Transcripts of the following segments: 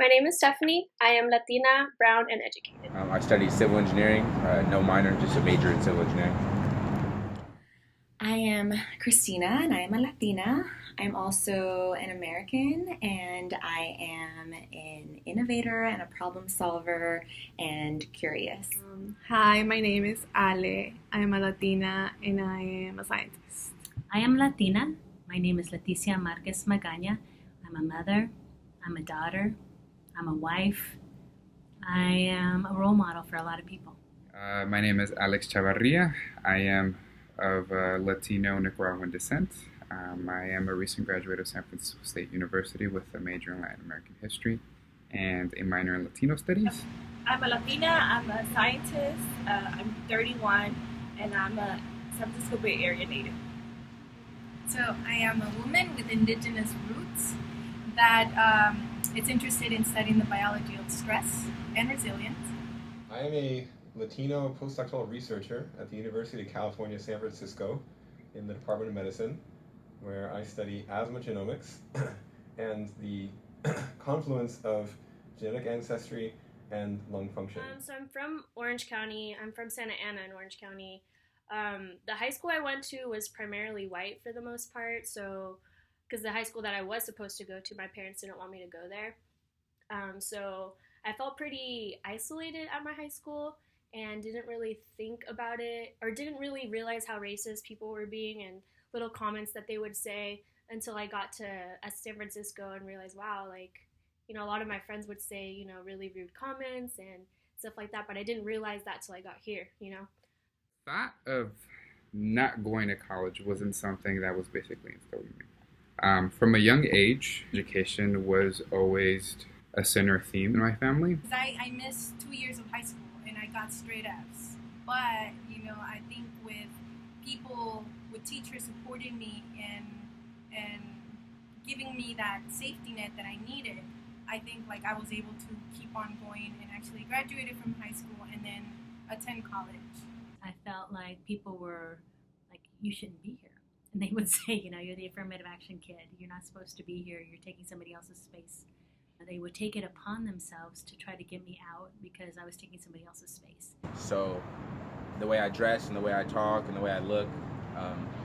My name is Stephanie. I am Latina, brown, and educated. I studied civil engineering, no minor, just a major in civil engineering. I am Christina and I am a Latina. I'm also an American and I am an innovator and a problem solver and curious. Hi, my name is Ale. I am a Latina and I am a scientist. I am Latina. My name is Leticia Marquez Magaña. I'm a mother. I'm a daughter. I'm a wife. I am a role model for a lot of people. My name is Alex Chavarria. I am of Latino Nicaraguan descent. I am a recent graduate of San Francisco State University with a major in Latin American history and a minor in Latino studies. I'm a Latina, I'm a scientist, I'm 31, and I'm a San Francisco Bay Area native. So I am a woman with indigenous roots that is interested in studying the biology of stress and resilience. I am a Latino postdoctoral researcher at the University of California, San Francisco in the Department of Medicine, where I study asthma genomics and the confluence of genetic ancestry and lung function. So I'm from Orange County. I'm from Santa Ana in Orange County. The high school I went to was primarily white for the most part, so because the high school that I was supposed to go to, my parents didn't want me to go there. So I felt pretty isolated at my high school and didn't really think about it or didn't really realize how racist people were being and little comments that they would say until I got to San Francisco and realized, wow, like, a lot of my friends would say, really rude comments and stuff like that, but I didn't realize that till I got here. Thought of not going to college wasn't something that was basically instilled in me. From a young age, education was always a center theme in my family. I missed 2 years of high school and I got straight F's. But, I think with teachers supporting me and giving me that safety net that I needed, I think I was able to keep on going and actually graduated from high school and then attend college. I felt like people were like, you shouldn't be here. And they would say, you're the affirmative action kid. You're not supposed to be here. You're taking somebody else's space. They would take it upon themselves to try to get me out because I was taking somebody else's space. So the way I dress and the way I talk and the way I look,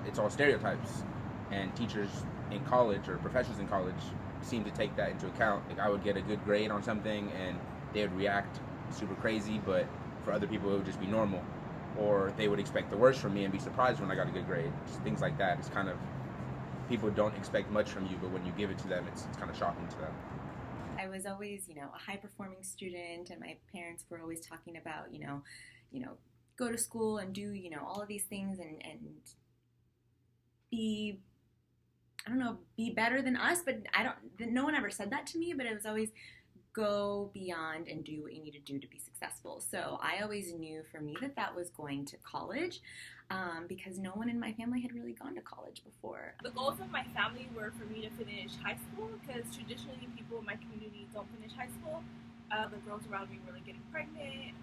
it's all stereotypes. And teachers in college or professors in college seem to take that into account. Like I would get a good grade on something and they would react super crazy, but for other people it would just be normal. Or they would expect the worst from me and be surprised when I got a good grade. Just things like that. It's kind of, people don't expect much from you, but when you give it to them, it's kind of shocking to them. I was always, a high-performing student, and my parents were always talking about, go to school and do, all of these things and be, be better than us. But no one ever said that to me, but it was always go beyond and do what you need to do to be successful. So I always knew for me that was going to college because no one in my family had really gone to college before. The goals of my family were for me to finish high school because traditionally people in my community don't finish high school. The girls around me were getting pregnant.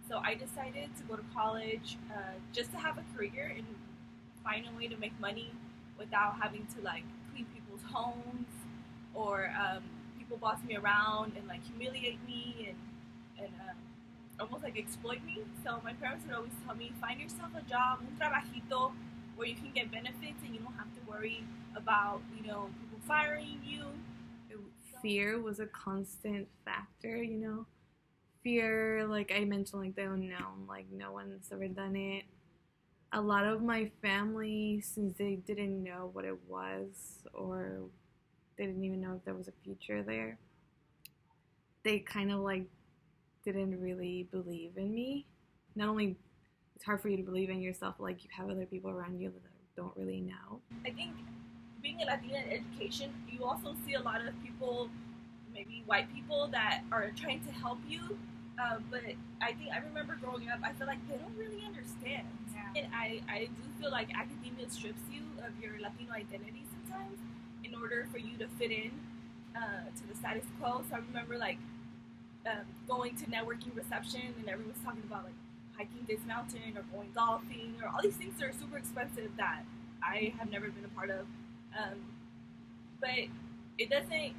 So I decided to go to college just to have a career and find a way to make money without having to clean people's homes or people boss me around and humiliate me and almost exploit me. So my parents would always tell me, find yourself a job, un trabajito, where you can get benefits and you don't have to worry about people firing you. Fear was a constant factor, Fear, like I mentioned, the unknown, no one's ever done it. A lot of my family, since they didn't know what it was or they didn't even know if there was a future there, they kind of didn't really believe in me. Not only it's hard for you to believe in yourself, you have other people around you that don't really know. I think being a Latina in education, you also see a lot of people, maybe white people, that are trying to help you. But I remember growing up, I feel like they don't really understand. Yeah. And I do feel like academia strips you of your Latino identity sometimes in order for you to fit in to the status quo. So I remember going to networking reception and everyone's talking about hiking this mountain or going golfing or all these things that are super expensive that I have never been a part of. But it doesn't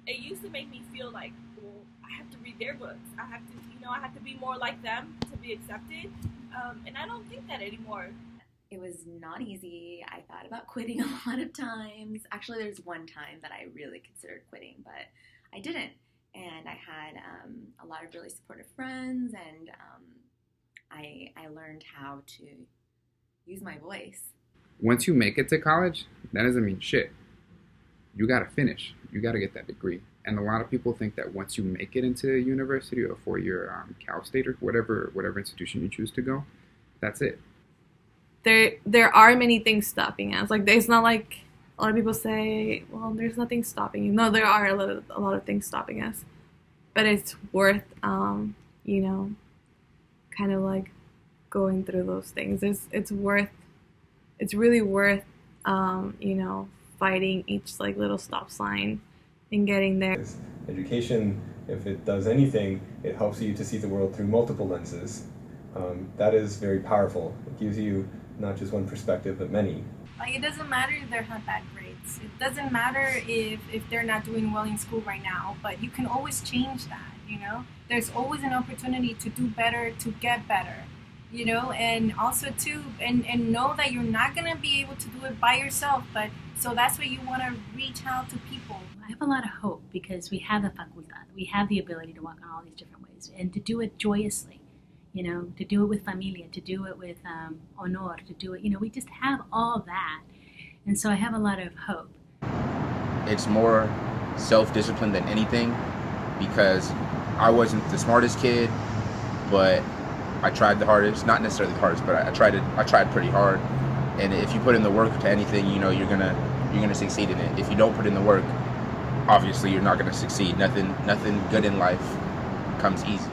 it used to make me feel like, well, I have to read their books. I have to, I have to be more like them to be accepted. And I don't think that anymore. It was not easy. I thought about quitting a lot of times. Actually, there's one time that I really considered quitting, but I didn't. And I had a lot of really supportive friends, and I learned how to use my voice. Once you make it to college, that doesn't mean shit. You gotta finish. You gotta get that degree. And a lot of people think that once you make it into university or 4-year Cal State or whatever institution you choose to go, that's it. There are many things stopping us. Like, it's not like a lot of people say, well, there's nothing stopping you. No, there are a lot of things stopping us. But it's worth, you know, kind of like going through those things. It's really worth, you know, fighting each like little stop sign and getting there. Education, if it does anything, it helps you to see the world through multiple lenses. That is very powerful. It gives you not just one perspective, but many. Like, it doesn't matter if they have bad grades. It doesn't matter if they're not doing well in school right now, but you can always change that, you know? There's always an opportunity to do better, to get better, you know? And also, too, and know that you're not going to be able to do it by yourself, but so that's why you want to reach out to people. I have a lot of hope because we have the facultad. We have the ability to walk on all these different ways and to do it joyously. You know, to do it with familia, to do it with honor, to do it, you know, we just have all that. And so I have a lot of hope. It's more self-discipline than anything, because I wasn't the smartest kid, but I tried the hardest. Not necessarily the hardest, but I tried pretty hard. And if you put in the work to anything, you know, you're gonna succeed in it. If you don't put in the work, obviously you're not gonna succeed. Nothing good in life comes easy.